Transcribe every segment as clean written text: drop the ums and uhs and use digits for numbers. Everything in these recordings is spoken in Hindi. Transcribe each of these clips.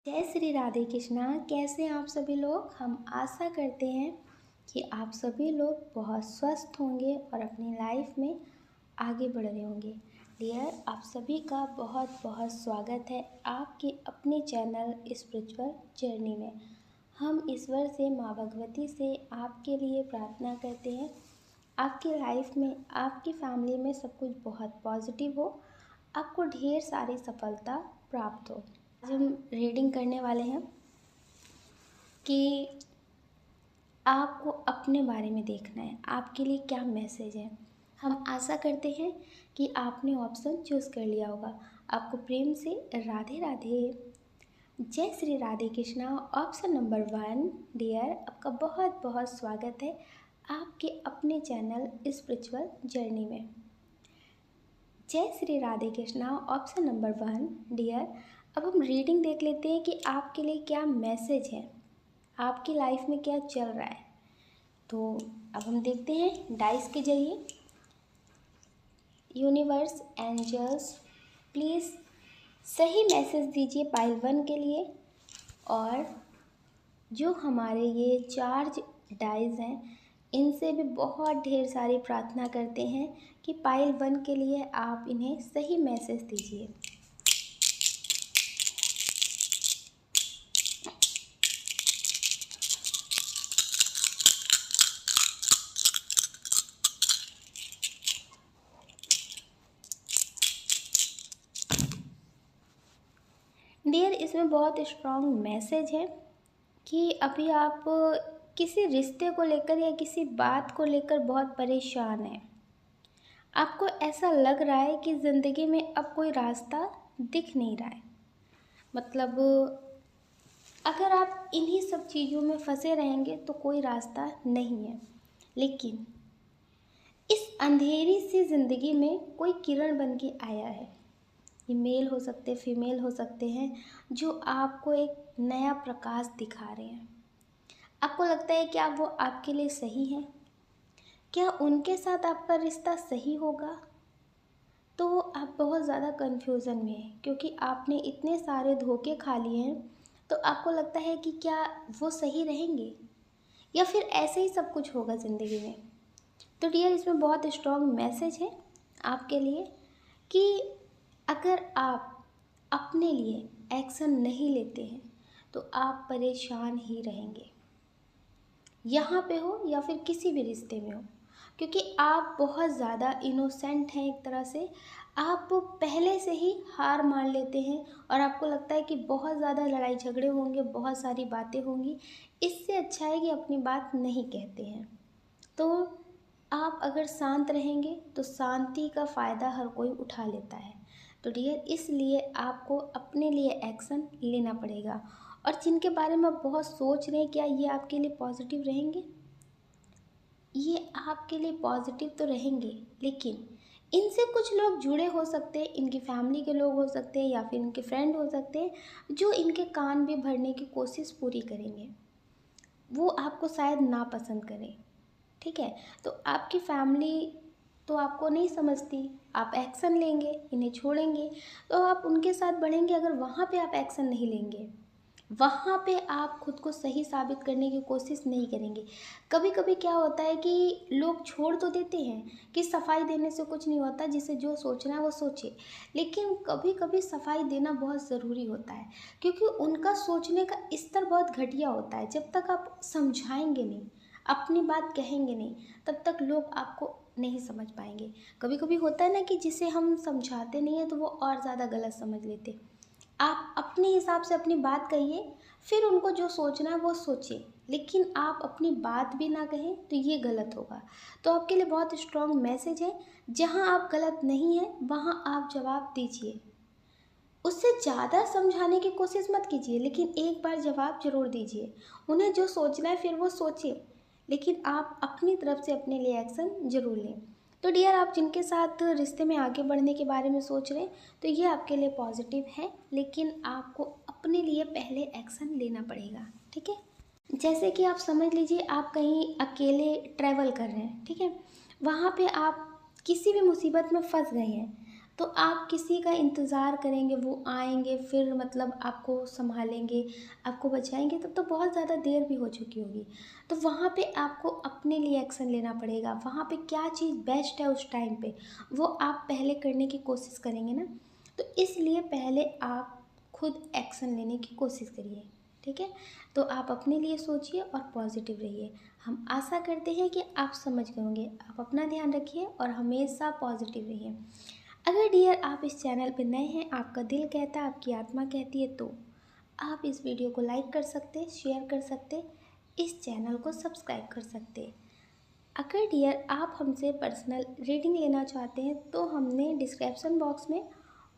जय श्री राधे कृष्णा। कैसे हैं आप सभी लोग। हम आशा करते हैं कि आप सभी लोग बहुत स्वस्थ होंगे और अपनी लाइफ में आगे बढ़ रहे होंगे। डियर, आप सभी का बहुत बहुत स्वागत है आपके अपने चैनल स्पिरिचुअल जर्नी में। हम ईश्वर से, माँ भगवती से आपके लिए प्रार्थना करते हैं आपकी लाइफ में, आपकी फैमिली में सब कुछ बहुत पॉजिटिव हो, आपको ढेर सारी सफलता प्राप्त हो। आज हम रीडिंग करने वाले हैं कि आपको अपने बारे में देखना है, आपके लिए क्या मैसेज है। हम आशा करते हैं कि आपने ऑप्शन चूज़ कर लिया होगा। आपको प्रेम से राधे राधे, जय Shri Radhe Krishna. Option number 1 dear, आपका बहुत बहुत स्वागत है आपके अपने चैनल स्पिरिचुअल जर्नी में। जय Shri Radhe Krishna. Option number 1 dear, अब हम रीडिंग देख लेते हैं कि आपके लिए क्या मैसेज है, आपकी लाइफ में क्या चल रहा है। तो अब हम देखते हैं डाइस के जरिए। यूनिवर्स, एंजल्स, प्लीज़ सही मैसेज दीजिए पाइल 1 के लिए। और जो हमारे ये चार्ज डाइस हैं, इनसे भी बहुत ढेर सारी प्रार्थना करते हैं कि पाइल 1 के लिए आप इन्हें सही मैसेज दीजिए। डियर, इसमें बहुत स्ट्रॉन्ग मैसेज है कि अभी आप किसी रिश्ते को लेकर या किसी बात को लेकर बहुत परेशान हैं। आपको ऐसा लग रहा है कि ज़िंदगी में अब कोई रास्ता दिख नहीं रहा है। मतलब अगर आप इन्हीं सब चीज़ों में फंसे रहेंगे तो कोई रास्ता नहीं है। लेकिन इस अंधेरी सी ज़िंदगी में कोई किरण बन के आया है। ये मेल हो सकते, फीमेल हो सकते हैं, जो आपको एक नया प्रकाश दिखा रहे हैं। आपको लगता है क्या वो आपके लिए सही है, क्या उनके साथ आपका रिश्ता सही होगा। तो आप बहुत ज़्यादा कन्फ्यूज़न में हैं क्योंकि आपने इतने सारे धोखे खा लिए हैं। तो आपको लगता है कि क्या वो सही रहेंगे या फिर ऐसे ही सब कुछ होगा ज़िंदगी में। तो डियर, इसमें बहुत स्ट्रॉन्ग मैसेज है आपके लिए कि अगर आप अपने लिए एक्शन नहीं लेते हैं तो आप परेशान ही रहेंगे, यहाँ पे हो या फिर किसी भी रिश्ते में हो। क्योंकि आप बहुत ज़्यादा इनोसेंट हैं एक तरह से। आप पहले से ही हार मान लेते हैं और आपको लगता है कि बहुत ज़्यादा लड़ाई झगड़े होंगे, बहुत सारी बातें होंगी, इससे अच्छा है कि अपनी बात नहीं कहते हैं। तो आप अगर शांत रहेंगे तो शांति का फ़ायदा हर कोई उठा लेता है। तो डियर, इसलिए आपको अपने लिए एक्शन लेना पड़ेगा। और जिनके बारे में आप बहुत सोच रहे हैं, क्या ये आपके लिए पॉजिटिव रहेंगे? ये आपके लिए पॉजिटिव तो रहेंगे, लेकिन इनसे कुछ लोग जुड़े हो सकते हैं, इनकी फैमिली के लोग हो सकते हैं या फिर इनके फ्रेंड हो सकते हैं, जो इनके कान भी भरने की कोशिश पूरी करेंगे। वो आपको शायद नापसंद करें, ठीक है। तो आपकी फैमिली तो आपको नहीं समझती, आप एक्शन लेंगे, इन्हें छोड़ेंगे, तो आप उनके साथ बढ़ेंगे। अगर वहाँ पे आप एक्शन नहीं लेंगे, वहाँ पे आप खुद को सही साबित करने की कोशिश नहीं करेंगे। कभी कभी क्या होता है कि लोग छोड़ तो देते हैं कि सफाई देने से कुछ नहीं होता, जिसे जो सोचना है वो सोचे। लेकिन कभी कभी सफाई देना बहुत ज़रूरी होता है, क्योंकि उनका सोचने का स्तर बहुत घटिया होता है। जब तक आप समझाएंगे नहीं, अपनी बात कहेंगे नहीं, तब तक लोग आपको नहीं समझ पाएंगे। कभी कभी होता है ना कि जिसे हम समझाते नहीं हैं तो वो और ज़्यादा गलत समझ लेते। आप अपने हिसाब से अपनी बात कहिए, फिर उनको जो सोचना है वो सोचिए। लेकिन आप अपनी बात भी ना कहें तो ये गलत होगा। तो आपके लिए बहुत स्ट्रॉन्ग मैसेज है, जहाँ आप गलत नहीं हैं वहाँ आप जवाब दीजिए। उससे ज़्यादा समझाने की कोशिश मत कीजिए, लेकिन एक बार जवाब ज़रूर दीजिए। उन्हें जो सोचना है फिर वो सोचें, लेकिन आप अपनी तरफ से अपने लिए एक्शन ज़रूर लें। तो डियर, आप जिनके साथ रिश्ते में आगे बढ़ने के बारे में सोच रहे हैं, तो ये आपके लिए पॉजिटिव है, लेकिन आपको अपने लिए पहले एक्शन लेना पड़ेगा, ठीक है। जैसे कि आप समझ लीजिए आप कहीं अकेले ट्रैवल कर रहे हैं, ठीक है। वहाँ पे आप किसी भी मुसीबत में फंस गए हैं, तो आप किसी का इंतज़ार करेंगे, वो आएँगे फिर मतलब आपको सँभालेंगे, आपको बचाएँगे, तब तो बहुत ज़्यादा देर भी हो चुकी होगी। तो वहाँ पे आपको अपने लिए एक्शन लेना पड़ेगा, वहाँ पे क्या चीज़ बेस्ट है उस टाइम पे, वो आप पहले करने की कोशिश करेंगे ना। तो इसलिए पहले आप खुद एक्शन लेने की कोशिश करिए, ठीक है? तो आप अपने लिए सोचिए और पॉजिटिव रहिए। हम आशा करते हैं कि आप समझ गए होंगे। आप अपना ध्यान रखिए और हमेशा पॉजिटिव रहिए। अगर डियर आप इस चैनल पर नए हैं, आपका दिल कहता है, आपकी आत्मा कहती है, तो आप इस वीडियो को लाइक कर सकते, शेयर कर सकते, इस चैनल को सब्सक्राइब कर सकते। अगर डियर आप हमसे पर्सनल रीडिंग लेना चाहते हैं तो हमने डिस्क्रिप्शन बॉक्स में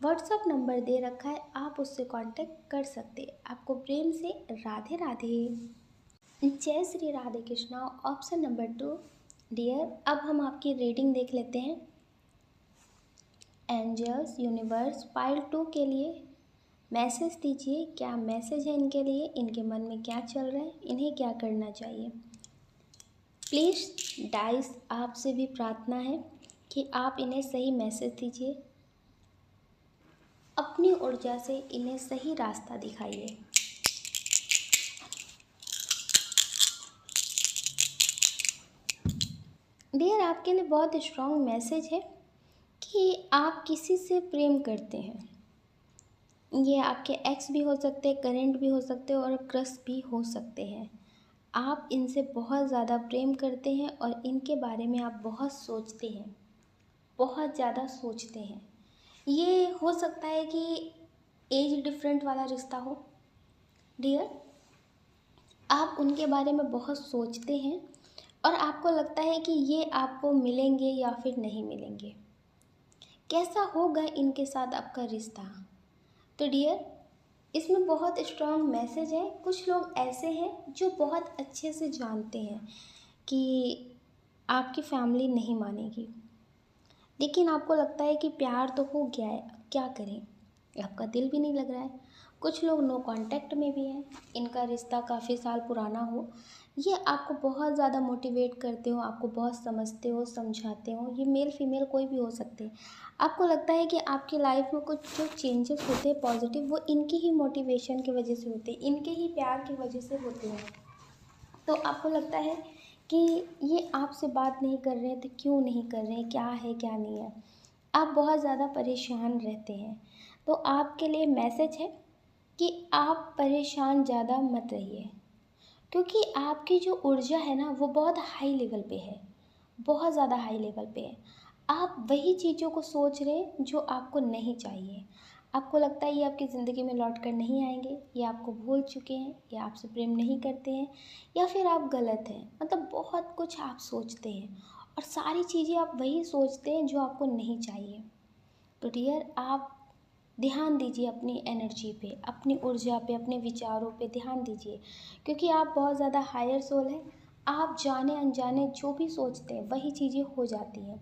व्हाट्सअप नंबर दे रखा है, आप उससे कांटेक्ट कर सकते। आपको प्रेम से राधे राधे। जय Shri Radhe Krishna. Option number 2 dear, अब हम आपकी रीडिंग देख लेते हैं। एंजल्स यूनिवर्स पाइल 2 के लिए मैसेज दीजिए। क्या मैसेज है इनके लिए, इनके मन में क्या चल रहा है, इन्हें क्या करना चाहिए। प्लीज़ डाइस, आपसे भी प्रार्थना है कि आप इन्हें सही मैसेज दीजिए, अपनी ऊर्जा से इन्हें सही रास्ता दिखाइए। डियर, आपके लिए बहुत स्ट्रॉन्ग मैसेज है कि आप किसी से प्रेम करते हैं। ये आपके एक्स भी हो सकते हैं, करेंट भी हो सकते हैं और क्रश भी हो सकते हैं। आप इनसे बहुत ज़्यादा प्रेम करते हैं और इनके बारे में आप बहुत सोचते हैं, बहुत ज़्यादा सोचते हैं। ये हो सकता है कि एज डिफरेंट वाला रिश्ता हो। डियर, आप उनके बारे में बहुत सोचते हैं और आपको लगता है कि ये आपको मिलेंगे या फिर नहीं मिलेंगे, कैसा होगा इनके साथ आपका रिश्ता। तो डियर, इसमें बहुत स्ट्रॉन्ग मैसेज है। कुछ लोग ऐसे हैं जो बहुत अच्छे से जानते हैं कि आपकी फैमिली नहीं मानेगी, लेकिन आपको लगता है कि प्यार तो हो गया है, अब क्या करें, आपका दिल भी नहीं लग रहा है। कुछ लोग नो कांटेक्ट में भी हैं, इनका रिश्ता काफ़ी साल पुराना हो, ये आपको बहुत ज़्यादा मोटिवेट करते हो, आपको बहुत समझते हो, समझाते हो। ये मेल फीमेल कोई भी हो सकते हैं। आपको लगता है कि आपकी लाइफ में कुछ जो चेंजेस होते हैं पॉजिटिव, वो इनकी ही मोटिवेशन की वजह से होते हैं, इनके ही प्यार की वजह से होते हैं। तो आपको लगता है कि ये आपसे बात नहीं कर रहे हैं तो क्यों नहीं कर रहे हैं, क्या है क्या नहीं है, आप बहुत ज़्यादा परेशान रहते हैं। तो आपके लिए मैसेज है कि आप परेशान ज़्यादा मत रहिए, क्योंकि आपकी जो ऊर्जा है ना वो बहुत हाई लेवल पे है, बहुत ज़्यादा हाई लेवल पे है। आप वही चीज़ों को सोच रहे हैं जो आपको नहीं चाहिए। आपको लगता है ये आपकी ज़िंदगी में लौट कर नहीं आएंगे, ये आपको भूल चुके हैं, ये आपसे प्रेम नहीं करते हैं, या फिर आप गलत हैं। मतलब बहुत कुछ आप सोचते हैं और सारी चीज़ें आप वही सोचते हैं जो आपको नहीं चाहिए। तो डियर, आप ध्यान दीजिए अपनी एनर्जी पे, अपनी ऊर्जा पे, अपने विचारों पे ध्यान दीजिए, क्योंकि आप बहुत ज़्यादा हायर सोल हैं। आप जाने अनजाने जो भी सोचते हैं वही चीज़ें हो जाती हैं।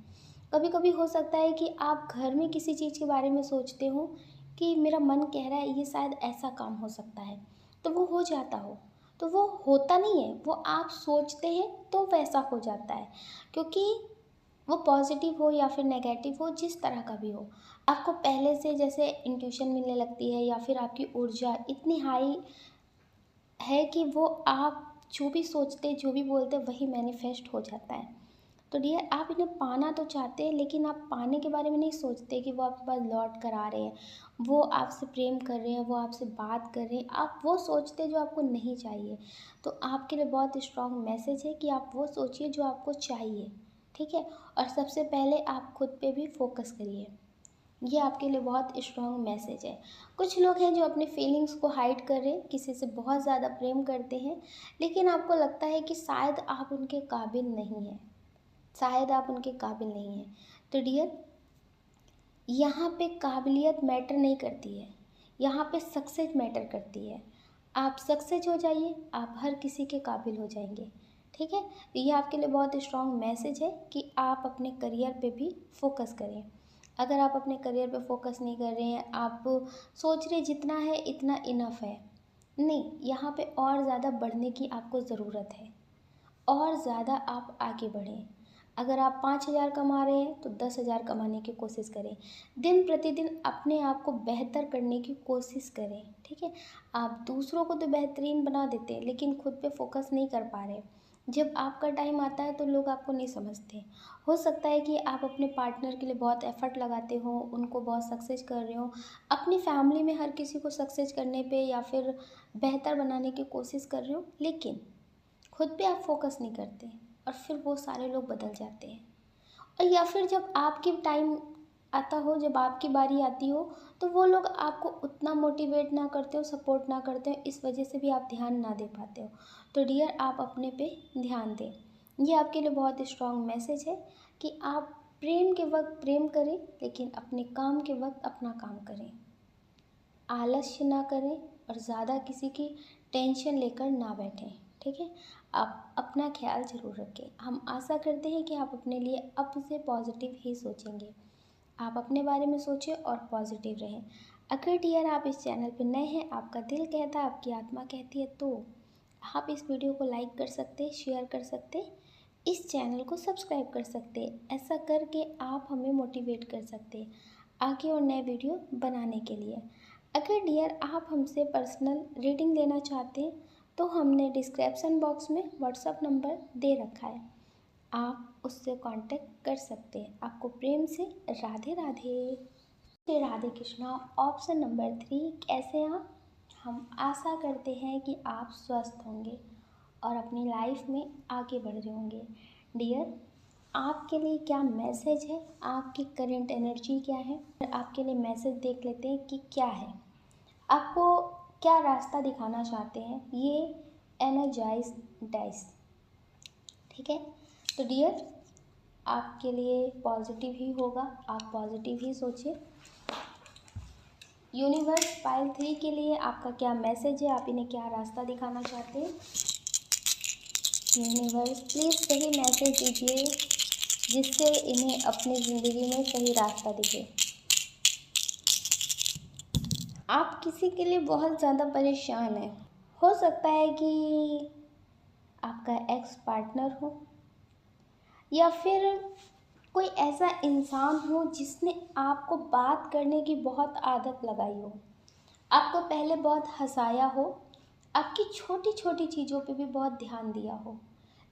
कभी कभी हो सकता है कि आप घर में किसी चीज़ के बारे में सोचते हो कि मेरा मन कह रहा है ये शायद ऐसा काम हो सकता है, तो वो हो जाता हो। तो वो होता नहीं है, वो आप सोचते हैं तो वैसा हो जाता है, क्योंकि वो पॉजिटिव हो या फिर नेगेटिव हो, जिस तरह का भी हो, आपको पहले से जैसे इंट्यूशन मिलने लगती है या फिर आपकी ऊर्जा इतनी हाई है कि वो आप जो भी सोचते, जो भी बोलते, वही मैनिफेस्ट हो जाता है। तो डियर, आप इन्हें पाना तो चाहते हैं, लेकिन आप पाने के बारे में नहीं सोचते कि वो आपके पास लौट कर आ रहे हैं, वो आपसे प्रेम कर रहे हैं, वो आपसे बात कर रहे हैं। आप वो सोचते जो आपको नहीं चाहिए। तो आपके लिए बहुत स्ट्रॉन्ग मैसेज है कि आप वो सोचिए जो आपको चाहिए, ठीक है? और सबसे पहले आप खुद पे भी फोकस करिए। ये आपके लिए बहुत स्ट्रॉन्ग मैसेज है। कुछ लोग हैं जो अपने फीलिंग्स को हाइड कर रहे हैं, किसी से बहुत ज़्यादा प्रेम करते हैं, लेकिन आपको लगता है कि शायद आप उनके काबिल नहीं हैं, शायद आप उनके काबिल नहीं हैं। तो डियर, यहाँ पे काबिलियत मैटर नहीं करती है, यहाँ पे सक्सेस मैटर करती है। आप सक्सेस हो जाइए, आप हर किसी के काबिल हो जाएंगे, ठीक है? तो ये आपके लिए बहुत स्ट्रॉन्ग मैसेज है कि आप अपने करियर पे भी फोकस करें। अगर आप अपने करियर पे फोकस नहीं कर रहे हैं, आप सोच रहे जितना है इतना इनफ है, नहीं, यहाँ पे और ज़्यादा बढ़ने की आपको ज़रूरत है, और ज़्यादा आप आगे बढ़ें। अगर आप 5,000 कमा रहे हैं तो 10,000 कमाने की कोशिश करें। दिन प्रतिदिन अपने आप को बेहतर करने की कोशिश करें, ठीक है। आप दूसरों को तो बेहतरीन बना देते हैं लेकिन खुद पे फोकस नहीं कर पा रहे। जब आपका टाइम आता है तो लोग आपको नहीं समझते। हो सकता है कि आप अपने पार्टनर के लिए बहुत एफर्ट लगाते हो, उनको बहुत सक्सेस कर रहे हो, अपनी फैमिली में हर किसी को सक्सेस करने पे या फिर बेहतर बनाने की कोशिश कर रहे हो, लेकिन खुद पे आप फोकस नहीं करते और फिर वो सारे लोग बदल जाते हैं। और या फिर जब आपकी टाइम आता हो, जब आपकी बारी आती हो, तो वो लोग आपको उतना मोटिवेट ना करते हो, सपोर्ट ना करते हो, इस वजह से भी आप ध्यान ना दे पाते हो। तो डियर, आप अपने पे ध्यान दें। ये आपके लिए बहुत स्ट्रॉन्ग मैसेज है कि आप प्रेम के वक्त प्रेम करें, लेकिन अपने काम के वक्त अपना काम करें। आलस्य ना करें और ज़्यादा किसी की टेंशन लेकर ना बैठें, ठीक है। आप अपना ख्याल ज़रूर रखें। हम आशा करते हैं कि आप अपने लिए अब से पॉजिटिव ही सोचेंगे। आप अपने बारे में सोचें और पॉजिटिव रहें। अगर डियर आप इस चैनल पर नए हैं, आपका दिल कहता है, आपकी आत्मा कहती है, तो आप इस वीडियो को लाइक कर सकते, शेयर कर सकते, इस चैनल को सब्सक्राइब कर सकते। ऐसा करके आप हमें मोटिवेट कर सकते आगे और नए वीडियो बनाने के लिए। अगर डियर आप हमसे पर्सनल रीडिंग लेना चाहते हैं तो हमने डिस्क्रिप्शन बॉक्स में व्हाट्सअप नंबर दे रखा है, आप उससे कांटेक्ट कर सकते हैं। आपको प्रेम से राधे राधे। राधे कृष्णा। ऑप्शन नंबर 3, कैसे हैं आप? हम आशा करते हैं कि आप स्वस्थ होंगे और अपनी लाइफ में आगे बढ़ रहे होंगे। डियर, आपके लिए क्या मैसेज है, आपकी करंट एनर्जी क्या है, आपके लिए मैसेज देख लेते हैं कि क्या है। आपको क्या रास्ता दिखाना चाहते हैं ये एनर्जाइज डाइस, ठीक है। तो डियर, आपके लिए पॉजिटिव ही होगा, आप पॉजिटिव ही सोचिए। यूनिवर्स पाइल 3 के लिए आपका क्या मैसेज है, आप इन्हें क्या रास्ता दिखाना चाहते हैं। यूनिवर्स प्लीज़ सही मैसेज दीजिए जिससे इन्हें अपनी ज़िंदगी में सही रास्ता दिखे। आप किसी के लिए बहुत ज़्यादा परेशान हैं। हो सकता है कि आपका एक्स पार्टनर हो या फिर कोई ऐसा इंसान हो जिसने आपको बात करने की बहुत आदत लगाई हो, आपको पहले बहुत हंसाया हो, आपकी छोटी छोटी चीज़ों पे भी बहुत ध्यान दिया हो,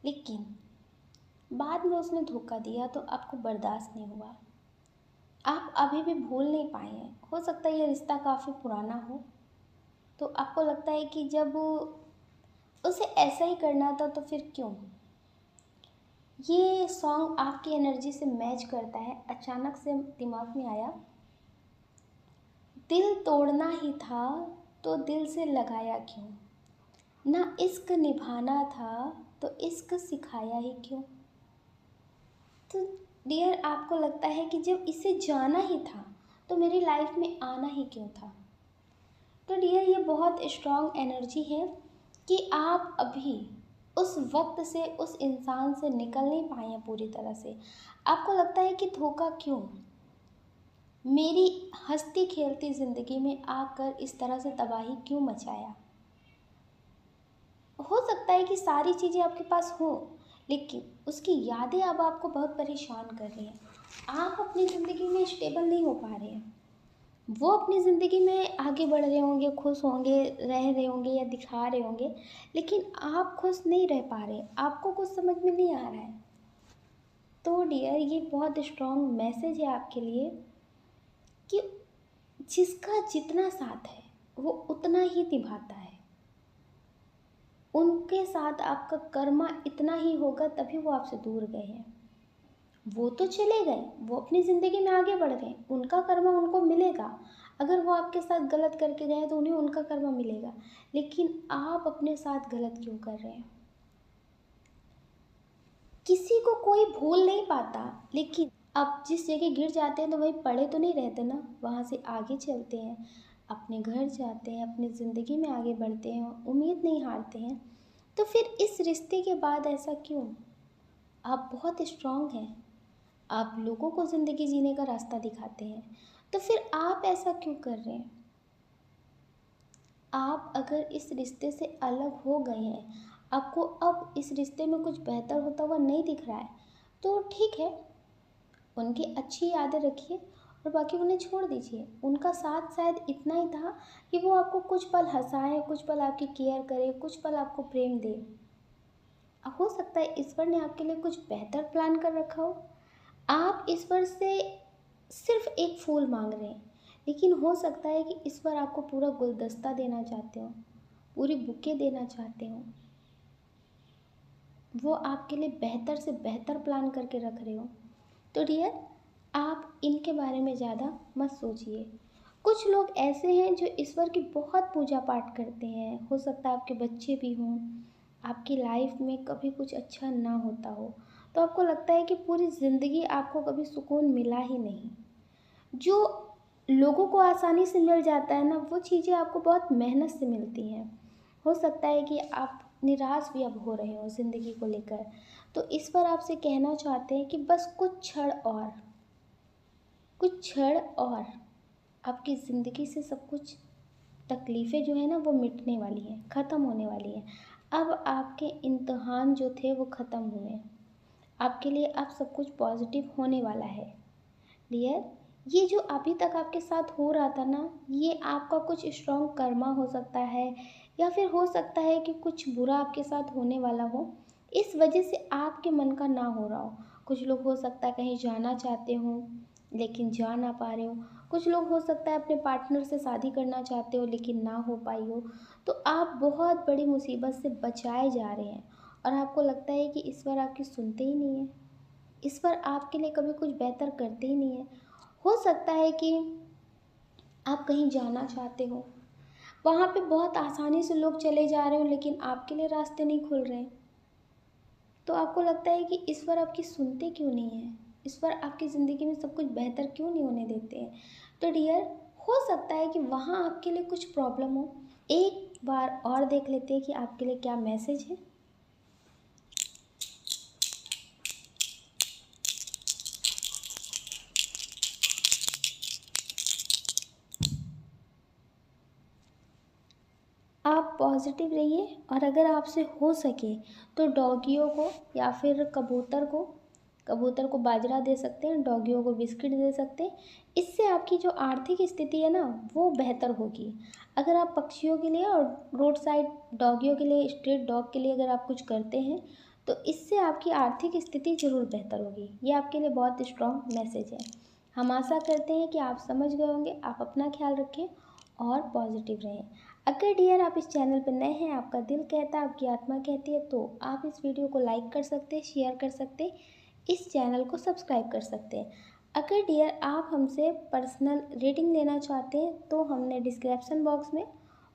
लेकिन बाद में उसने धोखा दिया तो आपको बर्दाश्त नहीं हुआ। आप अभी भी भूल नहीं पाए हैं। हो सकता है ये रिश्ता काफ़ी पुराना हो, तो आपको लगता है कि जब उसे ऐसा ही करना था तो फिर क्यों। ये सॉन्ग आपकी एनर्जी से मैच करता है। अचानक से दिमाग में आया, दिल तोड़ना ही था तो दिल से लगाया क्यों, ना इश्क निभाना था तो इश्क सिखाया ही क्यों। तो डियर, आपको लगता है कि जब इसे जाना ही था तो मेरी लाइफ में आना ही क्यों था। तो डियर, ये बहुत स्ट्रॉन्ग एनर्जी है कि आप अभी उस वक्त से, उस इंसान से निकल नहीं पाए हैं पूरी तरह से। आपको लगता है कि धोखा क्यों, मेरी हंसती खेलती ज़िंदगी में आकर इस तरह से तबाही क्यों मचाया। हो सकता है कि सारी चीज़ें आपके पास हों, लेकिन उसकी यादें अब आपको बहुत परेशान कर रही हैं। आप अपनी ज़िंदगी में स्टेबल नहीं हो पा रहे हैं। वो अपनी ज़िंदगी में आगे बढ़ रहे होंगे, खुश होंगे, रह रहे होंगे या दिखा रहे होंगे, लेकिन आप खुश नहीं रह पा रहे, आपको कुछ समझ में नहीं आ रहा है। तो डियर, ये बहुत स्ट्रॉन्ग मैसेज है आपके लिए कि जिसका जितना साथ है वो उतना ही निभाता है। उनके साथ आपका कर्मा इतना ही होगा तभी वो आपसे दूर गए हैं। वो तो चले गए, वो अपनी ज़िंदगी में आगे बढ़ गए, उनका कर्मा उनको मिलेगा। अगर वो आपके साथ गलत करके गए तो उन्हें उनका कर्मा मिलेगा, लेकिन आप अपने साथ गलत क्यों कर रहे हैं। किसी को कोई भूल नहीं पाता, लेकिन अब जिस जगह गिर जाते हैं तो वही पड़े तो नहीं रहते ना, वहाँ से आगे चलते हैं, अपने घर जाते हैं, अपनी ज़िंदगी में आगे बढ़ते हैं, उम्मीद नहीं हारते हैं। तो फिर इस रिश्ते के बाद ऐसा क्यों। आप बहुत स्ट्रांग हैं, आप लोगों को ज़िंदगी जीने का रास्ता दिखाते हैं, तो फिर आप ऐसा क्यों कर रहे हैं। आप अगर इस रिश्ते से अलग हो गए हैं, आपको अब इस रिश्ते में कुछ बेहतर होता हुआ नहीं दिख रहा है, तो ठीक है, उनकी अच्छी यादें रखिए और बाकी उन्हें छोड़ दीजिए। उनका साथ शायद इतना ही था कि वो आपको कुछ पल हँसाएँ, कुछ पल आपकी केयर करें, कुछ पल आपको प्रेम दें। हो सकता है ईश्वर ने आपके लिए कुछ बेहतर प्लान कर रखा हो। आप ईश्वर से सिर्फ एक फूल मांग रहे हैं, लेकिन हो सकता है कि ईश्वर आपको पूरा गुलदस्ता देना चाहते हो, पूरी बुके देना चाहते हो। वो आपके लिए बेहतर से बेहतर प्लान करके रख रहे हो। तो डियर, आप इनके बारे में ज़्यादा मत सोचिए। कुछ लोग ऐसे हैं जो ईश्वर की बहुत पूजा पाठ करते हैं। हो सकता है आपके बच्चे भी हों, आपकी लाइफ में कभी कुछ अच्छा ना होता हो, तो आपको लगता है कि पूरी ज़िंदगी आपको कभी सुकून मिला ही नहीं। जो लोगों को आसानी से मिल जाता है ना, वो चीज़ें आपको बहुत मेहनत से मिलती हैं। हो सकता है कि आप निराश भी अब हो रहे हो ज़िंदगी को लेकर, तो इस पर आपसे कहना चाहते हैं कि बस कुछ क्षण और, कुछ क्षण और, आपकी ज़िंदगी से सब कुछ तकलीफ़ें जो है ना वो मिटने वाली हैं, ख़त्म होने वाली हैं। अब आपके इम्तिहान जो थे वो ख़त्म हुए हैं। आपके लिए अब सब कुछ पॉजिटिव होने वाला है। डियर, ये जो अभी तक आपके साथ हो रहा था ना, ये आपका कुछ स्ट्रॉन्ग कर्मा हो सकता है, या फिर हो सकता है कि कुछ बुरा आपके साथ होने वाला हो, इस वजह से आपके मन का ना हो रहा हो। कुछ लोग हो सकता है कहीं जाना चाहते हो लेकिन जा ना पा रहे हो। कुछ लोग हो सकता है अपने पार्टनर से शादी करना चाहते हो लेकिन ना हो पाई हो। तो आप बहुत बड़ी मुसीबत से बचाए जा रहे हैं और आपको लगता है कि ईश्वर आपकी सुनते ही नहीं है, ईश्वर आपके लिए कभी कुछ बेहतर करते ही नहीं है। हो सकता है कि आप कहीं जाना चाहते हो, वहाँ पे बहुत आसानी से लोग चले जा रहे हो लेकिन आपके लिए रास्ते नहीं खुल रहे हैं। तो आपको लगता है कि ईश्वर आपकी सुनते क्यों नहीं है, ईश्वर आपकी ज़िंदगी में सब कुछ बेहतर क्यों नहीं होने देते हैं। तो डियर, हो सकता है कि वहाँ आपके लिए कुछ प्रॉब्लम हो। एक बार और देख लेते हैं कि आपके लिए क्या मैसेज है। आप पॉजिटिव रहिए और अगर आपसे हो सके तो डॉगियों को या फिर कबूतर को बाजरा दे सकते हैं, डॉगियों को बिस्किट दे सकते हैं। इससे आपकी जो आर्थिक स्थिति है ना वो बेहतर होगी। अगर आप पक्षियों के लिए और रोड साइड डॉगियों के लिए, स्ट्रीट डॉग के लिए अगर आप कुछ करते हैं तो इससे आपकी आर्थिक स्थिति ज़रूर बेहतर होगी। ये आपके लिए बहुत स्ट्रॉन्ग मैसेज है। हम आशा करते हैं कि आप समझ गए होंगे। आप अपना ख्याल रखें और पॉजिटिव रहें। अगर डियर आप इस चैनल पर नए हैं, आपका दिल कहता है, आपकी आत्मा कहती है, तो आप इस वीडियो को लाइक कर सकते हैं, शेयर कर सकते हैं, इस चैनल को सब्सक्राइब कर सकते हैं। अगर डियर आप हमसे पर्सनल रीडिंग लेना चाहते हैं तो हमने डिस्क्रिप्शन बॉक्स में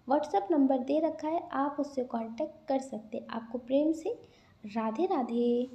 व्हाट्सएप नंबर दे रखा है, आप उससे कांटेक्ट कर सकते हैं। आपको प्रेम से राधे राधे।